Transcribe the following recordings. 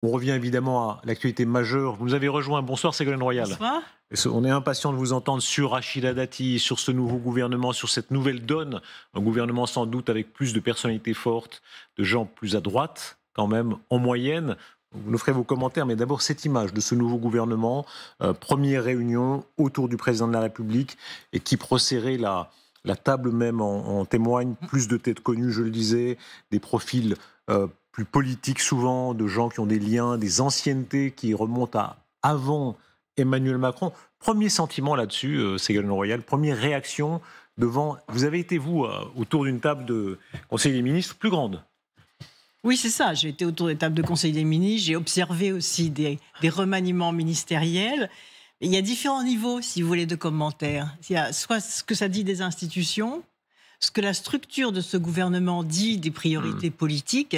On revient évidemment à l'actualité majeure. Vous nous avez rejoint. Bonsoir Ségolène Royal. Bonsoir. On est impatient de vous entendre sur Rachida Dati, sur ce nouveau gouvernement, sur cette nouvelle donne. Un gouvernement sans doute avec plus de personnalités fortes, de gens plus à droite quand même, en moyenne. Vous nous ferez vos commentaires, mais d'abord cette image de ce nouveau gouvernement, première réunion autour du président de la République et qui procéderait la table même en témoigne, plus de têtes connues, je le disais, des profils plus politiques souvent, de gens qui ont des liens, des anciennetés qui remontent à avant Emmanuel Macron. Premier sentiment là-dessus, Ségolène Royal, première réaction devant... Vous avez été, vous, autour d'une table de Conseil des ministres plus grande. Oui, c'est ça. J'ai été autour des tables de Conseil des ministres. J'ai observé aussi des remaniements ministériels. Il y a différents niveaux, si vous voulez, de commentaires. Il y a soit ce que ça dit des institutions, ce que la structure de ce gouvernement dit des priorités politiques,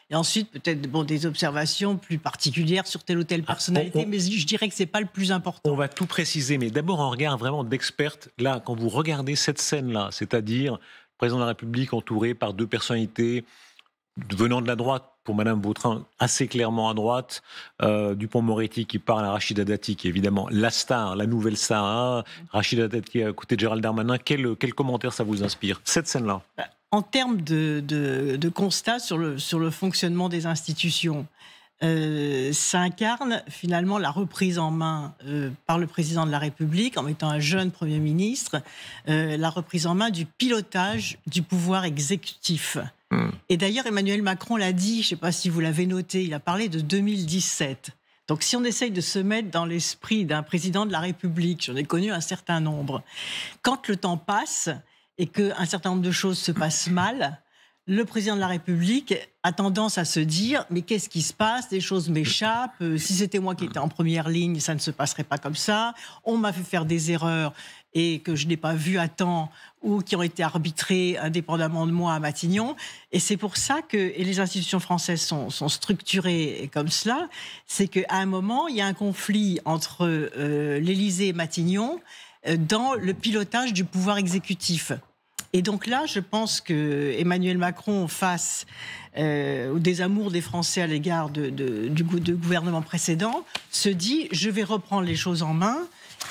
et ensuite peut-être des observations plus particulières sur telle ou telle personnalité, mais je dirais que ce n'est pas le plus important. On va tout préciser, mais d'abord un regard vraiment d'experte. Là, quand vous regardez cette scène-là, c'est-à-dire le président de la République entouré par deux personnalités venant de la droite, pour Madame Vautrin, assez clairement à droite, Dupond-Moretti qui parle à Rachida Dati, qui est évidemment la star, la nouvelle star, hein, Rachida Dati à côté de Gérald Darmanin. Quel commentaire ça vous inspire, cette scène-là? En termes de constat sur le fonctionnement des institutions, ça incarne finalement la reprise en main par le président de la République, en mettant un jeune Premier ministre, la reprise en main du pilotage du pouvoir exécutif. Et d'ailleurs, Emmanuel Macron l'a dit, je ne sais pas si vous l'avez noté, il a parlé de 2017. Donc si on essaye de se mettre dans l'esprit d'un président de la République, j'en ai connu un certain nombre, quand le temps passe et qu'un certain nombre de choses se passent mal, le président de la République a tendance à se dire « mais qu'est-ce qui se passe? Des choses m'échappent. Si c'était moi qui étais en première ligne, ça ne se passerait pas comme ça. On m'a fait faire des erreurs et que je n'ai pas vues à temps ou qui ont été arbitrées indépendamment de moi à Matignon. » Et c'est pour ça que et les institutions françaises sont structurées comme cela. C'est qu'à un moment, il y a un conflit entre l'Élysée et Matignon dans le pilotage du pouvoir exécutif. Et donc là, je pense que Emmanuel Macron, face au désamour des Français à l'égard du gouvernement précédent, se dit « je vais reprendre les choses en main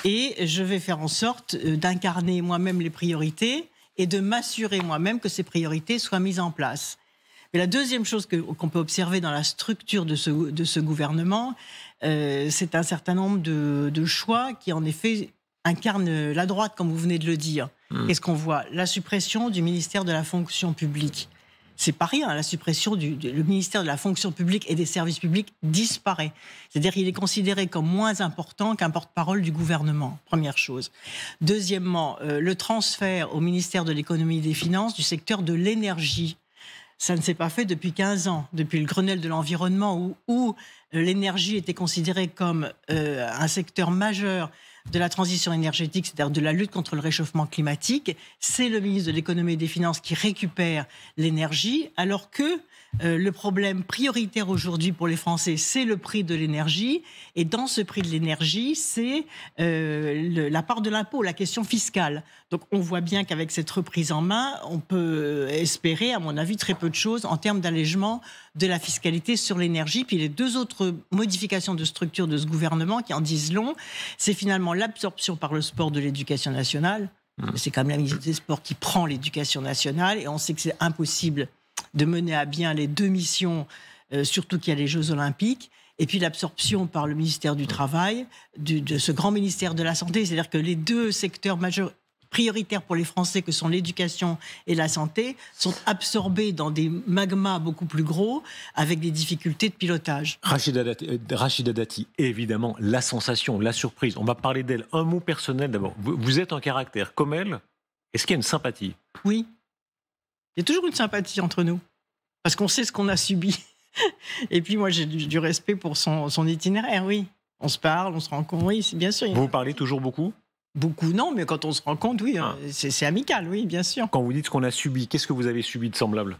et je vais faire en sorte d'incarner moi-même les priorités et de m'assurer moi-même que ces priorités soient mises en place ». Mais la deuxième chose qu'on peut observer dans la structure de ce gouvernement, c'est un certain nombre de choix qui, en effet, incarnent la droite, comme vous venez de le dire. Qu'est-ce qu'on voit? La suppression du ministère de la fonction publique. C'est pas rien, la suppression le ministère de la fonction publique et des services publics disparaît. C'est-à-dire qu'il est considéré comme moins important qu'un porte-parole du gouvernement, première chose. Deuxièmement, le transfert au ministère de l'économie et des finances du secteur de l'énergie. Ça ne s'est pas fait depuis 15 ans, depuis le Grenelle de l'environnement où l'énergie était considérée comme un secteur majeur de la transition énergétique, c'est-à-dire de la lutte contre le réchauffement climatique. C'est le ministre de l'économie et des finances qui récupère l'énergie, alors que le problème prioritaire aujourd'hui pour les Français, c'est le prix de l'énergie. Et dans ce prix de l'énergie, c'est la part de l'impôt, la question fiscale. Donc on voit bien qu'avec cette reprise en main, on peut espérer, à mon avis, très peu de choses en termes d'allègement de la fiscalité sur l'énergie. Puis les deux autres modifications de structure de ce gouvernement qui en disent long, c'est finalement l'absorption par le sport de l'éducation nationale. C'est quand même la ministre des Sports qui prend l'éducation nationale et on sait que c'est impossible de mener à bien les deux missions, surtout qu'il y a les Jeux Olympiques. Et puis l'absorption par le ministère du Travail de ce grand ministère de la Santé. C'est-à-dire que les deux secteurs majeurs prioritaires pour les Français, que sont l'éducation et la santé, sont absorbés dans des magmas beaucoup plus gros, avec des difficultés de pilotage. Rachida Dati, évidemment, la sensation, la surprise. On va parler d'elle. Un mot personnel d'abord. Vous êtes un caractère comme elle. Est-ce qu'il y a une sympathie? Oui. Il y a toujours une sympathie entre nous, parce qu'on sait ce qu'on a subi. Et puis moi, j'ai du respect pour son itinéraire, oui. On se parle, on se rencontre, oui, bien sûr. Vous parlez toujours beaucoup? Beaucoup, non, mais quand on se rencontre, oui, c'est amical, oui, bien sûr. Quand vous dites ce qu'on a subi, qu'est-ce que vous avez subi de semblable?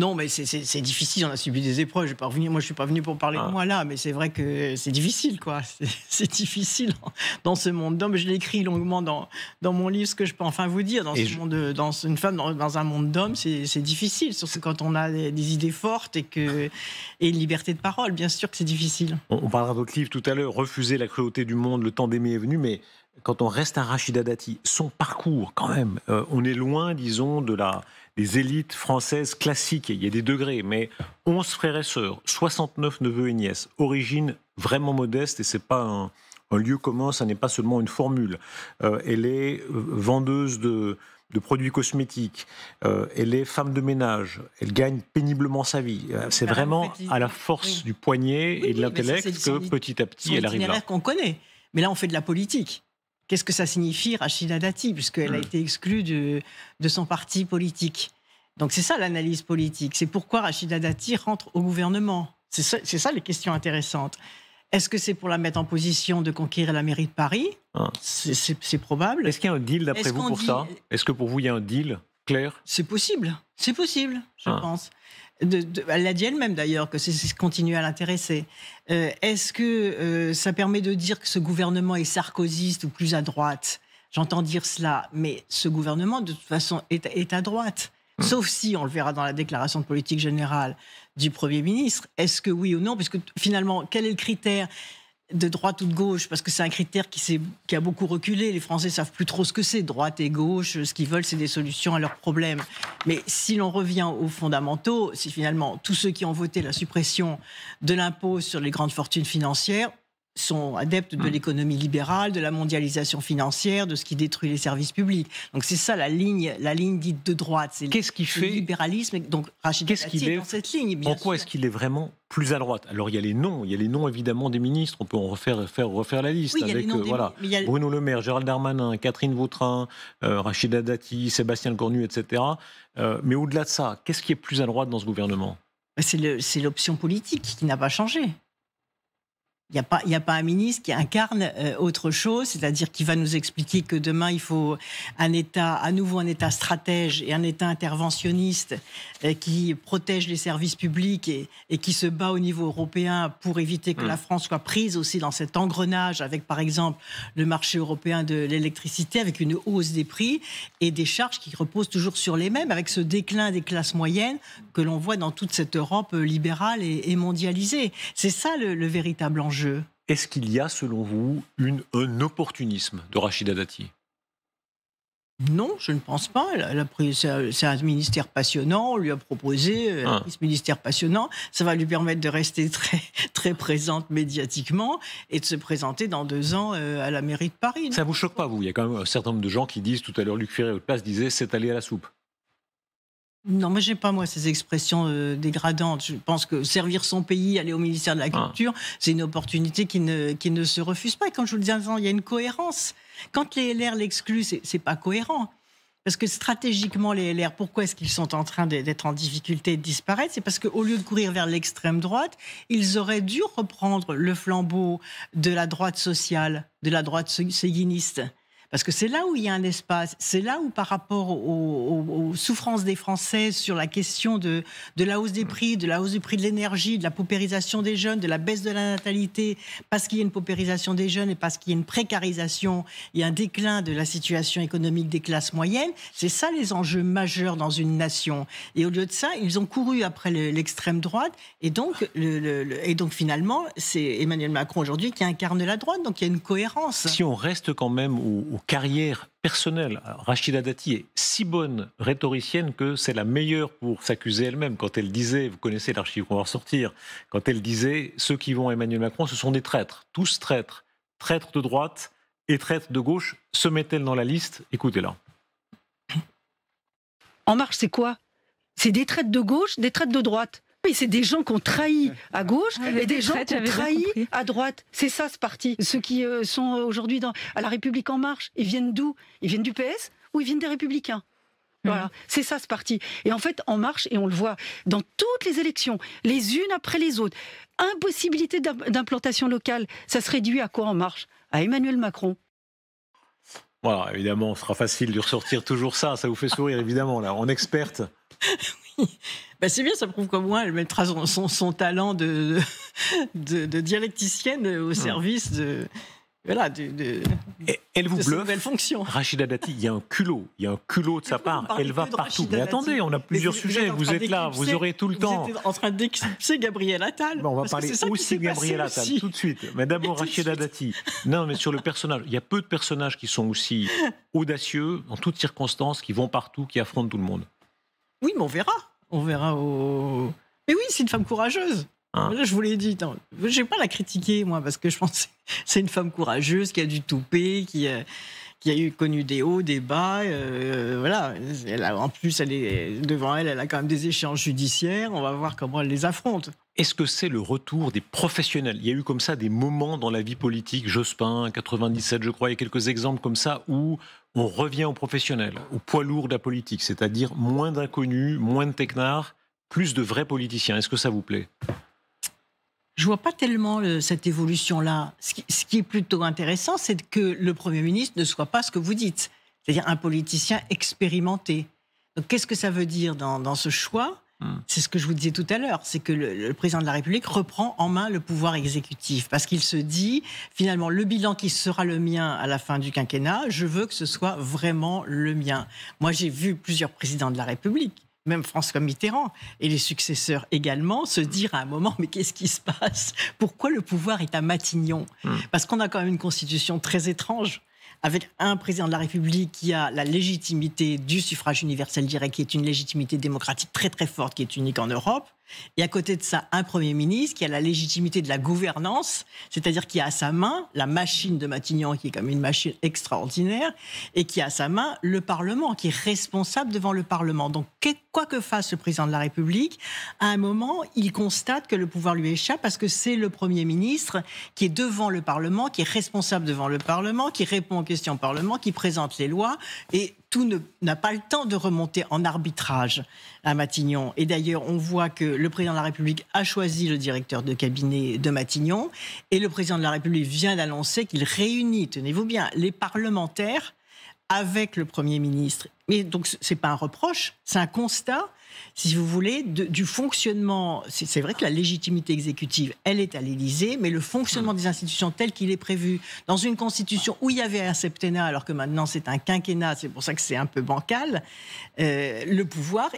Non, mais c'est difficile, on a subi des épreuves. Moi, je ne suis pas venu pour parler de moi là, mais c'est vrai que c'est difficile, quoi. C'est difficile dans ce monde d'hommes. Je l'ai écrit longuement dans mon livre, ce que je peux enfin vous dire. Une femme dans un monde d'hommes, c'est difficile, surtout quand on a des idées fortes et une liberté de parole. Bien sûr que c'est difficile. On parlera de votre livre tout à l'heure, Refuser la cruauté du monde, le temps d'aimer est venu, mais quand on reste à Rachida Dati, son parcours, quand même, on est loin, disons, des élites françaises classiques. Il y a des degrés, mais 11 frères et sœurs, 69 neveux et nièces, origine vraiment modeste, et c'est pas un lieu commun, ça n'est pas seulement une formule. Elle est vendeuse de produits cosmétiques, elle est femme de ménage, elle gagne péniblement sa vie. C'est vraiment à la force du poignet et de l'intellect que petit à petit elle arrive là. C'est l'itinéraire qu'on connaît, mais là on fait de la politique. Qu'est-ce que ça signifie, Rachida Dati, puisqu'elle a été exclue de son parti politique. Donc c'est ça l'analyse politique. C'est pourquoi Rachida Dati rentre au gouvernement. C'est ça les questions intéressantes. Est-ce que c'est pour la mettre en position de conquérir la mairie de Paris ? C'est probable. Est-ce qu'il y a un deal d'après vous pour ça ? Est-ce que pour vous il y a un deal clair ? C'est possible, je pense. Elle l'a dit elle-même d'ailleurs, que c'est continuer à l'intéresser. Est-ce que ça permet de dire que ce gouvernement est sarkozyste ou plus à droite ? J'entends dire cela, mais ce gouvernement de toute façon est à droite. Sauf si, on le verra dans la déclaration de politique générale du Premier ministre, est-ce que oui ou non ? Puisque finalement, quel est le critère de droite ou de gauche ? Parce que c'est un critère qui a beaucoup reculé. Les Français ne savent plus trop ce que c'est, droite et gauche. Ce qu'ils veulent, c'est des solutions à leurs problèmes. Mais si l'on revient aux fondamentaux, c'est finalement tous ceux qui ont voté la suppression de l'impôt sur les grandes fortunes financières sont adeptes de l'économie libérale, de la mondialisation financière, de ce qui détruit les services publics. Donc c'est ça la ligne dite de droite. Qu'est-ce qui fait le libéralisme. Donc Rachida Dati est dans cette ligne. En quoi est-ce qu'il est vraiment plus à droite ? Alors il y a les noms évidemment des ministres. On peut en refaire la liste avec Bruno Le Maire, Gérald Darmanin, Catherine Vautrin, Rachida Dati, Sébastien Lecornu, etc. Mais au-delà de ça, qu'est-ce qui est plus à droite dans ce gouvernement ? C'est l'option politique qui n'a pas changé. Il n'y a pas un ministre qui incarne autre chose, c'est-à-dire qui va nous expliquer que demain, il faut à nouveau un État stratège et un État interventionniste qui protège les services publics et qui se bat au niveau européen pour éviter que la France soit prise aussi dans cet engrenage avec, par exemple, le marché européen de l'électricité, avec une hausse des prix et des charges qui reposent toujours sur les mêmes, avec ce déclin des classes moyennes que l'on voit dans toute cette Europe libérale et mondialisée. C'est ça le véritable enjeu. Est-ce qu'il y a, selon vous, un opportunisme de Rachida Dati ? Non, je ne pense pas. C'est un ministère passionnant. On lui a proposé ce ministère passionnant. Ça va lui permettre de rester très, très présente médiatiquement et de se présenter dans 2 ans à la mairie de Paris. Ça ne vous choque pas, vous ? Il y a quand même un certain nombre de gens qui disent, tout à l'heure, Luc Ferry, à votre place, disait « c'est allé à la soupe ». Non, mais je n'ai pas, moi, ces expressions dégradantes. Je pense que servir son pays, aller au ministère de la Culture, c'est une opportunité qui ne se refuse pas. Et comme je vous le disais avant, il y a une cohérence. Quand les LR l'excluent, ce n'est pas cohérent. Parce que stratégiquement, les LR, pourquoi est-ce qu'ils sont en train d'être en difficulté et de disparaître ? C'est parce qu'au lieu de courir vers l'extrême droite, ils auraient dû reprendre le flambeau de la droite sociale, de la droite séguiniste. Parce que c'est là où il y a un espace, c'est là où par rapport aux souffrances des Français sur la question de la hausse des prix, de la hausse du prix de l'énergie, de la paupérisation des jeunes, de la baisse de la natalité, parce qu'il y a une paupérisation des jeunes et parce qu'il y a une précarisation, il y a un déclin de la situation économique des classes moyennes, c'est ça les enjeux majeurs dans une nation. Et au lieu de ça, ils ont couru après l'extrême droite et donc finalement, c'est Emmanuel Macron aujourd'hui qui incarne la droite, donc il y a une cohérence. Si on reste quand même aux carrières personnelles, Rachida Dati est si bonne rhétoricienne que c'est la meilleure pour s'accuser elle-même. Quand elle disait, vous connaissez l'archive qu'on va ressortir, quand elle disait ceux qui vont à Emmanuel Macron, ce sont des traîtres, tous traîtres, traîtres de droite et traîtres de gauche. Se met-elle dans la liste ? Écoutez-la. En Marche, c'est quoi ? C'est des traîtres de gauche, des traîtres de droite. Oui, c'est des gens qui ont trahi à gauche et des gens qui ont trahi à droite. C'est ça, ce parti. Ceux qui sont aujourd'hui à La République En Marche, ils viennent d'où ? Ils viennent du PS ou ils viennent des Républicains ? Voilà, c'est ça, ce parti. Et en fait, En Marche, et on le voit dans toutes les élections, les unes après les autres, impossibilité d'implantation locale, ça se réduit à quoi En Marche ? À Emmanuel Macron. Voilà, évidemment, ce sera facile de ressortir toujours ça. Ça vous fait sourire, évidemment, là, en experte. C'est bien, ça prouve qu'au moins elle mettra son talent de dialecticienne au service de elle vous bluffe. Nouvelle fonction. Rachida Dati, il y a un culot de sa part. Elle va partout. Mais attendez, on a plusieurs sujets. Vous êtes là, vous aurez tout le temps. Vous êtes en train d'éclipser Gabriel Attal. On va parler aussi de Gabriel Attal tout de suite. Mais d'abord Rachida Dati. Non, mais sur le personnage, il y a peu de personnages qui sont aussi audacieux, en toutes circonstances, qui vont partout, qui affrontent tout le monde. Oui, mais on verra. Mais oui, c'est une femme courageuse. Là, je vous l'ai dit, je n'ai pas à la critiquer, moi, parce que je pense que c'est une femme courageuse qui a du toupet, qui a connu des hauts, des bas. Voilà. En plus, devant elle a quand même des échéances judiciaires. On va voir comment elle les affronte. Est-ce que c'est le retour des professionnels ? Il y a eu comme ça des moments dans la vie politique, Jospin, 97, je crois, il y a quelques exemples comme ça, où on revient aux professionnels, aux poids lourds de la politique, c'est-à-dire moins d'inconnus, moins de technards, plus de vrais politiciens. Est-ce que ça vous plaît ? Je vois pas tellement cette évolution-là. Ce qui est plutôt intéressant, c'est que le Premier ministre ne soit pas ce que vous dites, c'est-à-dire un politicien expérimenté. Donc, qu'est-ce que ça veut dire dans ce choix ? C'est ce que je vous disais tout à l'heure, c'est que le président de la République reprend en main le pouvoir exécutif, parce qu'il se dit, finalement, le bilan qui sera le mien à la fin du quinquennat, je veux que ce soit vraiment le mien. Moi, j'ai vu plusieurs présidents de la République, même François Mitterrand et les successeurs également, se dire à un moment, mais qu'est-ce qui se passe ? Pourquoi le pouvoir est à Matignon ? Parce qu'on a quand même une constitution très étrange, avec un président de la République qui a la légitimité du suffrage universel direct, qui est une légitimité démocratique très très forte, qui est unique en Europe, et à côté de ça, un Premier ministre qui a la légitimité de la gouvernance, c'est-à-dire qui a à sa main la machine de Matignon, qui est comme une machine extraordinaire, et qui a à sa main le Parlement, qui est responsable devant le Parlement. Donc, quoi que fasse le président de la République, à un moment, il constate que le pouvoir lui échappe parce que c'est le Premier ministre qui est devant le Parlement, qui est responsable devant le Parlement, qui répond aux questions au Parlement, qui présente les lois, et tout n'a pas le temps de remonter en arbitrage à Matignon. Et d'ailleurs, on voit que le président de la République a choisi le directeur de cabinet de Matignon, et le président de la République vient d'annoncer qu'il réunit, tenez-vous bien, les parlementaires avec le Premier ministre. Mais donc, ce n'est pas un reproche, c'est un constat, si vous voulez, du fonctionnement. C'est vrai que la légitimité exécutive, elle est à l'Élysée, mais le fonctionnement des institutions tel qu'il est prévu dans une constitution où il y avait un septennat, alors que maintenant c'est un quinquennat, c'est pour ça que c'est un peu bancal, le pouvoir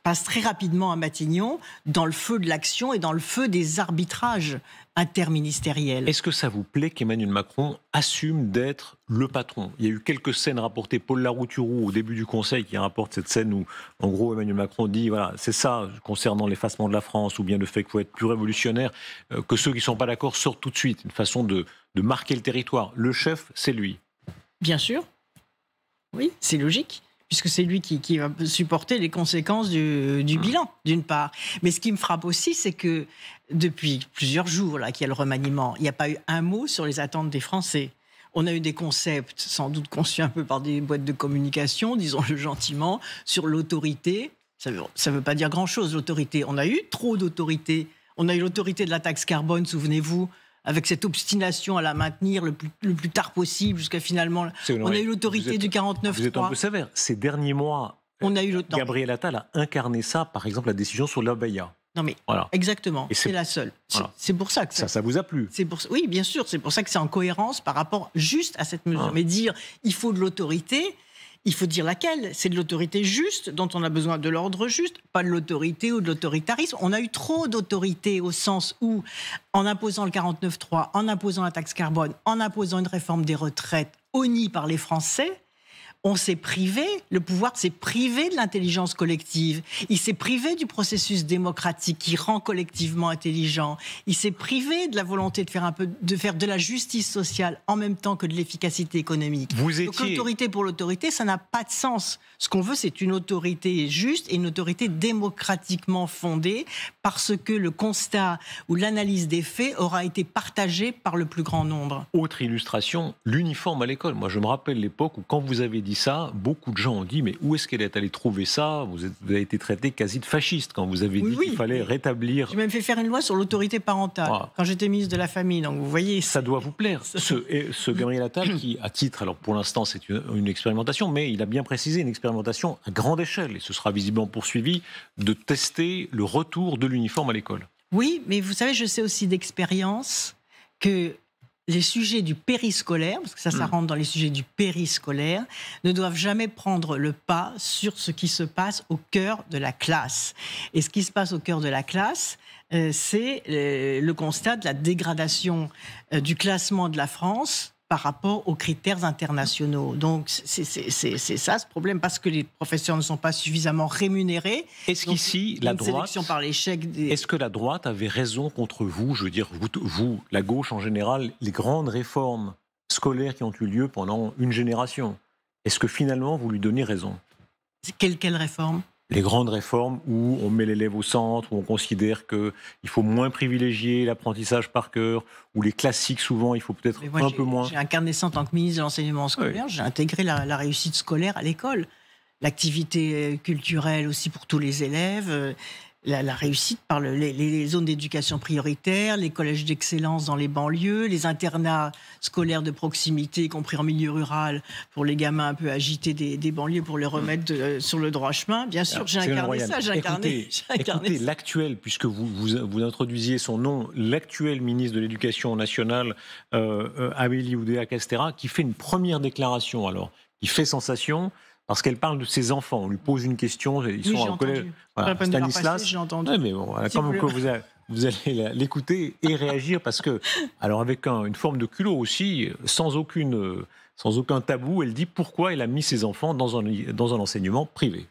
passe très rapidement à Matignon dans le feu de l'action et dans le feu des arbitrages interministériels. Est-ce que ça vous plaît qu'Emmanuel Macron assume d'être le patron ? Il y a eu quelques scènes rapportées, Paul Larouturou au début du Conseil qui rapporte cette scène où en gros Emmanuel Macron dit voilà, c'est ça concernant l'effacement de la France ou bien le fait qu'il faut être plus révolutionnaire, que ceux qui ne sont pas d'accord sortent tout de suite, une façon de marquer le territoire. Le chef, c'est lui. Bien sûr, oui, c'est logique, puisque c'est lui qui va supporter les conséquences du bilan, d'une part. Mais ce qui me frappe aussi, c'est que depuis plusieurs jours là, qu'il y a le remaniement, il n'y a pas eu un mot sur les attentes des Français. On a eu des concepts, sans doute conçus un peu par des boîtes de communication, disons-le gentiment, sur l'autorité. Ça veut pas dire grand-chose, l'autorité. On a eu trop d'autorité. On a eu l'autorité de la taxe carbone, souvenez-vous, avec cette obstination à la maintenir le plus tard possible, jusqu'à finalement... On a eu l'autorité du 49.3. Vous êtes un peu sévère. Ces derniers mois, Gabriel Attal a incarné ça, par exemple, la décision sur l'abaya. Non mais, voilà. Exactement, c'est la seule. Voilà. C'est pour ça que... Ça vous a plu ? Oui, bien sûr, c'est pour ça que c'est en cohérence par rapport juste à cette mesure. Mais dire, il faut de l'autorité... Il faut dire laquelle. C'est de l'autorité juste, dont on a besoin de l'ordre juste, pas de l'autorité ou de l'autoritarisme. On a eu trop d'autorité au sens où, en imposant le 49.3, en imposant la taxe carbone, en imposant une réforme des retraites honnie par les Français, on s'est privé, le pouvoir s'est privé de l'intelligence collective. Il s'est privé du processus démocratique qui rend collectivement intelligent. Il s'est privé de la volonté de faire de la justice sociale en même temps que de l'efficacité économique. Donc l'autorité pour l'autorité, ça n'a pas de sens. Ce qu'on veut, c'est une autorité juste et une autorité démocratiquement fondée parce que le constat ou l'analyse des faits aura été partagé par le plus grand nombre. Autre illustration, l'uniforme à l'école. Moi, je me rappelle l'époque où quand vous avez dit dit ça, beaucoup de gens ont dit mais où est-ce qu'elle est allée trouver ça ? Vous avez été traité quasi de fasciste quand vous avez dit qu'il fallait rétablir... J'ai même fait faire une loi sur l'autorité parentale quand j'étais ministre de la Famille, donc vous voyez... Ça doit vous plaire, ce Gabriel Attal qui, à titre, alors pour l'instant c'est une expérimentation, mais il a bien précisé une expérimentation à grande échelle, et ce sera visiblement poursuivi, de tester le retour de l'uniforme à l'école. Oui, mais vous savez, je sais aussi d'expérience que les sujets du périscolaire, parce que ça rentre dans les sujets du périscolaire, ne doivent jamais prendre le pas sur ce qui se passe au cœur de la classe. Et ce qui se passe au cœur de la classe, c'est le constat de la dégradation du classement de la France par rapport aux critères internationaux. Donc, c'est ça ce problème, parce que les professeurs ne sont pas suffisamment rémunérés. Est-ce qu'ici, la droite... sélection par l'échec Est-ce que la droite avait raison contre vous ? Je veux dire, vous, la gauche en général, les grandes réformes scolaires qui ont eu lieu pendant une génération. Est-ce que finalement, vous lui donnez raison ? Quelle réforme ? Les grandes réformes où on met l'élève au centre, où on considère qu'il faut moins privilégier l'apprentissage par cœur, où les classiques, souvent, il faut peut-être un peu moins. J'ai incarné ça en tant que ministre de l'enseignement scolaire. Oui. J'ai intégré la réussite scolaire à l'école. L'activité culturelle aussi pour tous les élèves. La réussite par les zones d'éducation prioritaire, les collèges d'excellence dans les banlieues, les internats scolaires de proximité, y compris en milieu rural, pour les gamins un peu agités des banlieues, pour les remettre sur le droit chemin. Bien sûr, j'ai incarné ça. Écoutez, l'actuel, puisque vous introduisiez son nom, l'actuel ministre de l'Éducation nationale, Amélie Oudéa-Castéra, qui fait une première déclaration, alors, qui fait sensation. Parce qu'elle parle de ses enfants, on lui pose une question, ils sont en collège. Voilà, Stanislas, j'ai entendu. Ouais, mais bon, voilà, comme vous allez l'écouter et réagir, parce que, alors avec une forme de culot aussi, sans aucun tabou, elle dit pourquoi elle a mis ses enfants dans un enseignement privé.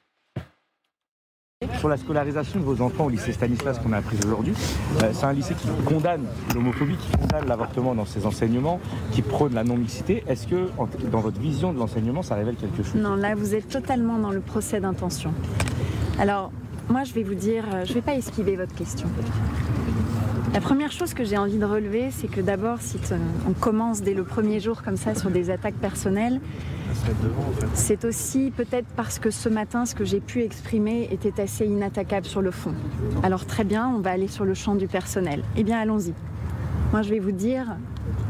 Sur la scolarisation de vos enfants au lycée Stanislas qu'on a appris aujourd'hui, c'est un lycée qui condamne l'homophobie, qui condamne l'avortement dans ses enseignements, qui prône la non-mixité. Est-ce que, dans votre vision de l'enseignement, ça révèle quelque chose ? Non, là, vous êtes totalement dans le procès d'intention. Alors, moi, je vais vous dire, je ne vais pas esquiver votre question. La première chose que j'ai envie de relever, c'est que d'abord, si on commence dès le premier jour comme ça sur des attaques personnelles, c'est aussi peut-être parce que ce matin, ce que j'ai pu exprimer était assez inattaquable sur le fond. Alors très bien, on va aller sur le champ du personnel. Eh bien, allons-y. Moi, je vais vous dire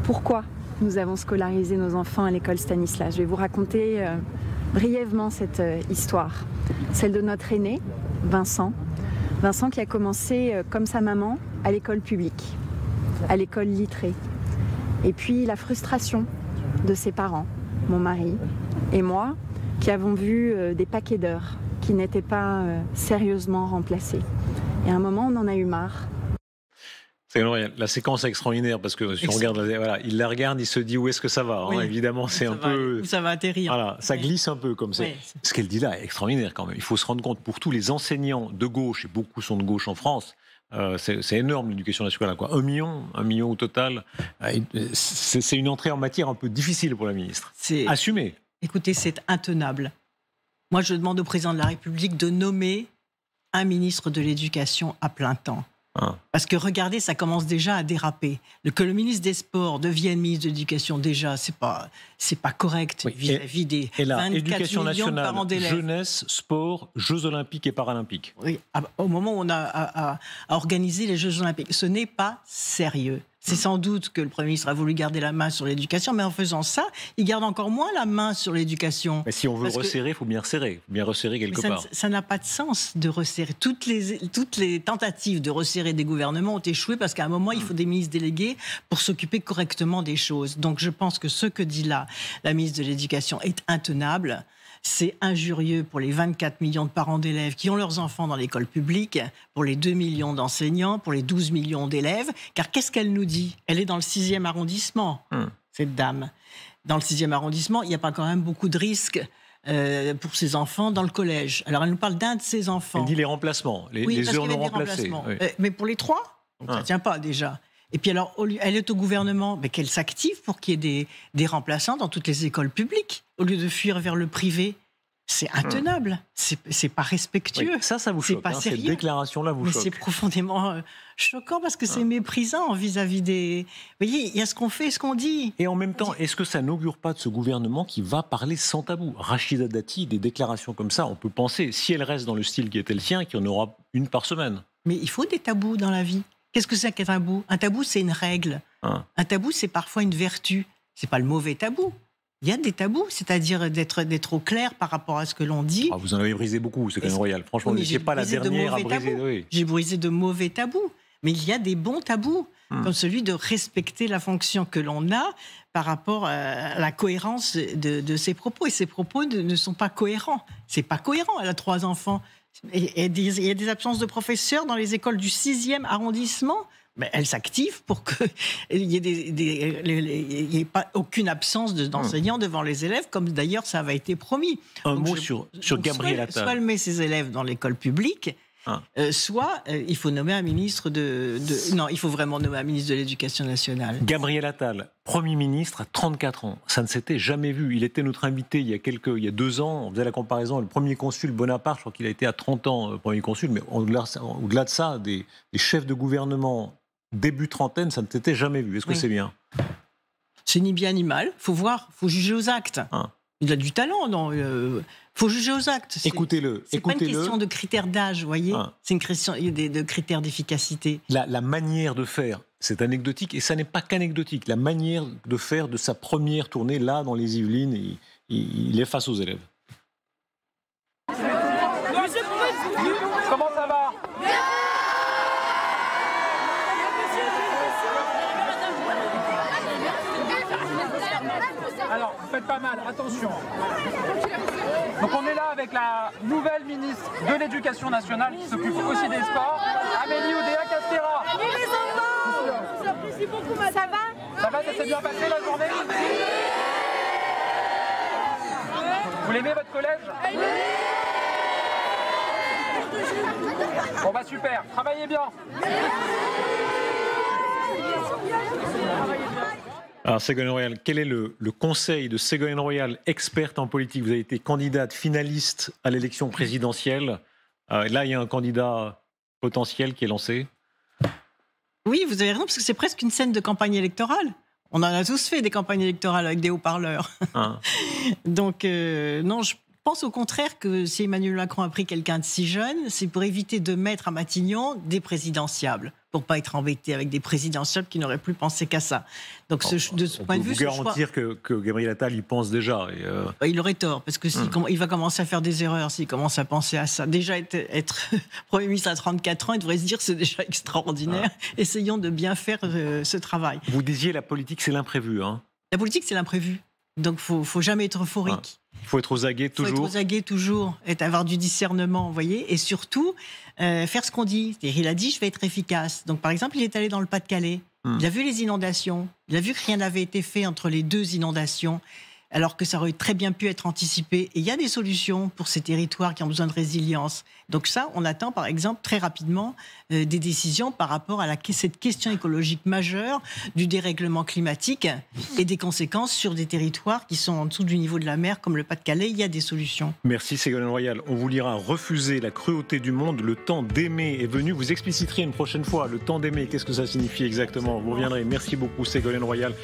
pourquoi nous avons scolarisé nos enfants à l'école Stanislas. Je vais vous raconter brièvement cette histoire. Celle de notre aîné, Vincent. Vincent qui a commencé, comme sa maman, à l'école publique, à l'école littrée. Et puis la frustration de ses parents, mon mari et moi, qui avons vu des paquets d'heures qui n'étaient pas sérieusement remplacés. Et à un moment, on en a eu marre. La séquence est extraordinaire parce que si on regarde, il la regarde, il se dit où est-ce que ça va. Oui, évidemment, c'est un peu. Où ça va atterrir. Voilà, ça glisse un peu comme ça. Oui. Ce qu'elle dit là est extraordinaire quand même. Il faut se rendre compte pour tous les enseignants de gauche, et beaucoup sont de gauche en France. C'est énorme l'éducation nationale, quoi. 1 million au total. C'est une entrée en matière un peu difficile pour la ministre. Assumée. Écoutez, c'est intenable. Moi, je demande au président de la République de nommer un ministre de l'Éducation à plein temps. Parce que regardez, ça commence déjà à déraper. Que le ministre des Sports devienne ministre de l'Éducation, déjà, c'est pas correct vis-à-vis des 24 millions de parents d'élèves. Jeunesse, sport, Jeux Olympiques et Paralympiques. Oui, au moment où on a à organiser les Jeux Olympiques, ce n'est pas sérieux. C'est sans doute que le Premier ministre a voulu garder la main sur l'éducation, mais en faisant ça, il garde encore moins la main sur l'éducation. Mais si on veut resserrer, il faut bien resserrer. Bien resserrer quelque part. Ça n'a pas de sens de resserrer. Toutes les tentatives de resserrer des gouvernements ont échoué parce qu'à un moment, il faut des ministres délégués pour s'occuper correctement des choses. Donc je pense que ce que dit là la ministre de l'Éducation est intenable. C'est injurieux pour les 24 millions de parents d'élèves qui ont leurs enfants dans l'école publique, pour les 2 millions d'enseignants, pour les 12 millions d'élèves. Car qu'est-ce qu'elle nous dit ? Elle est dans le 6e arrondissement, cette dame. Dans le 6e arrondissement, il n'y a pas quand même beaucoup de risques pour ses enfants dans le collège. Alors elle nous parle d'un de ses enfants. Elle dit les remplacements, les heures non remplacées. Oui. Mais pour les 3, donc ça ne tient pas déjà. Et puis alors, elle est au gouvernement, mais qu'elle s'active pour qu'il y ait des remplaçants dans toutes les écoles publiques, au lieu de fuir vers le privé. c'est intenable, c'est pas respectueux. Oui, ça vous choque, pas sérieux. Cette déclaration-là vous choque. Mais c'est profondément choquant parce que c'est méprisant vis-à-vis des... Vous voyez, il y a ce qu'on fait et ce qu'on dit. Et en même temps, est-ce que ça n'augure pas de ce gouvernement qui va parler sans tabou? Rachida Dati, des déclarations comme ça, on peut penser, si elle reste dans le style qui était le sien, qu'il y en aura une par semaine. Mais il faut des tabous dans la vie. Qu'est-ce que c'est qu'un tabou? Un tabou, c'est une règle. Un tabou, c'est parfois une vertu. C'est pas le mauvais tabou. Il y a des tabous, c'est-à-dire d'être au clair par rapport à ce que l'on dit. Vous en avez brisé beaucoup, Ségolène Royal. Franchement, vous n'étiez pas la dernière à briser. Oui. J'ai brisé de mauvais tabous. Mais il y a des bons tabous, comme celui de respecter la fonction que l'on a par rapport à la cohérence de ses propos. Et ses propos ne sont pas cohérents. C'est pas cohérent. Elle a 3 enfants. Et il y a des absences de professeurs dans les écoles du 6e arrondissement. Mais elle s'active pour qu'il n'y ait pas aucune absence d'enseignants devant les élèves, comme d'ailleurs ça avait été promis. Un mot sur Gabriel Attal. Soit elle met ses élèves dans l'école publique, soit il faut nommer un ministre Non, il faut vraiment nommer un ministre de l'Éducation nationale. Gabriel Attal, Premier ministre à 34 ans. Ça ne s'était jamais vu. Il était notre invité il y a 2 ans. On faisait la comparaison. Le premier consul Bonaparte, je crois qu'il a été à 30 ans Premier consul. Mais au-delà de ça, des chefs de gouvernement début trentaine, ça ne s'était jamais vu. Est-ce que c'est bien? C'est ni bien ni mal. Il faut voir, il faut juger aux actes. Il a du talent, non? Faut juger aux actes. Écoutez-le. C'est pas une question de critères d'âge, vous voyez. C'est une question de critères d'efficacité. La manière de faire, c'est anecdotique, et ça n'est pas qu'anecdotique. La manière de faire de sa première tournée, là, dans les Yvelines, il est face aux élèves. Comment ça va? Alors, faites pas mal, attention. Donc on est là avec la nouvelle ministre de l'Éducation nationale qui s'occupe aussi des sports, Amélie Oudéa-Castéra. Salut les enfants! J'apprécie beaucoup, madame. Ça va? Ça va, ça s'est bien passé la journée? Vous l'aimez votre collège? Bon bah super, travaillez bien. Alors Ségolène Royal, quel est le conseil de Ségolène Royal, experte en politique? Vous avez été candidate finaliste à l'élection présidentielle. Là, il y a un candidat potentiel qui est lancé. Oui, vous avez raison, parce que c'est presque une scène de campagne électorale. On en a tous fait des campagnes électorales avec des haut-parleurs. Donc, non, je pense au contraire que si Emmanuel Macron a pris quelqu'un de si jeune, c'est pour éviter de mettre à Matignon des présidentiables, pour ne pas être embêté avec des présidentiables qui n'auraient plus pensé qu'à ça. Donc, de ce point de vue, vous garantir que Gabriel Attal y pense déjà. Il aurait tort, parce que il va commencer à faire des erreurs s'il commence à penser à ça. Déjà, être Premier ministre à 34 ans, il devrait se dire que c'est déjà extraordinaire. Essayons de bien faire ce travail. Vous disiez la politique, c'est l'imprévu. La politique, c'est l'imprévu. Donc, il ne faut jamais être euphorique. Il faut être aux aguets toujours. Il faut être aux aguets toujours, avoir du discernement, vous voyez, et surtout faire ce qu'on dit. C'est-à-dire, il a dit, je vais être efficace. Donc, par exemple, il est allé dans le Pas-de-Calais. Il a vu les inondations. Il a vu que rien n'avait été fait entre les 2 inondations, alors que ça aurait très bien pu être anticipé. Et il y a des solutions pour ces territoires qui ont besoin de résilience. Donc ça, on attend par exemple très rapidement des décisions par rapport à cette question écologique majeure du dérèglement climatique et des conséquences sur des territoires qui sont en dessous du niveau de la mer, comme le Pas-de-Calais. Il y a des solutions. Merci Ségolène Royal. On vous lira Refuser la cruauté du monde. Le temps d'aimer est venu. Vous expliciterez une prochaine fois le temps d'aimer. Qu'est-ce que ça signifie exactement? Vous reviendrez. Merci beaucoup Ségolène Royal.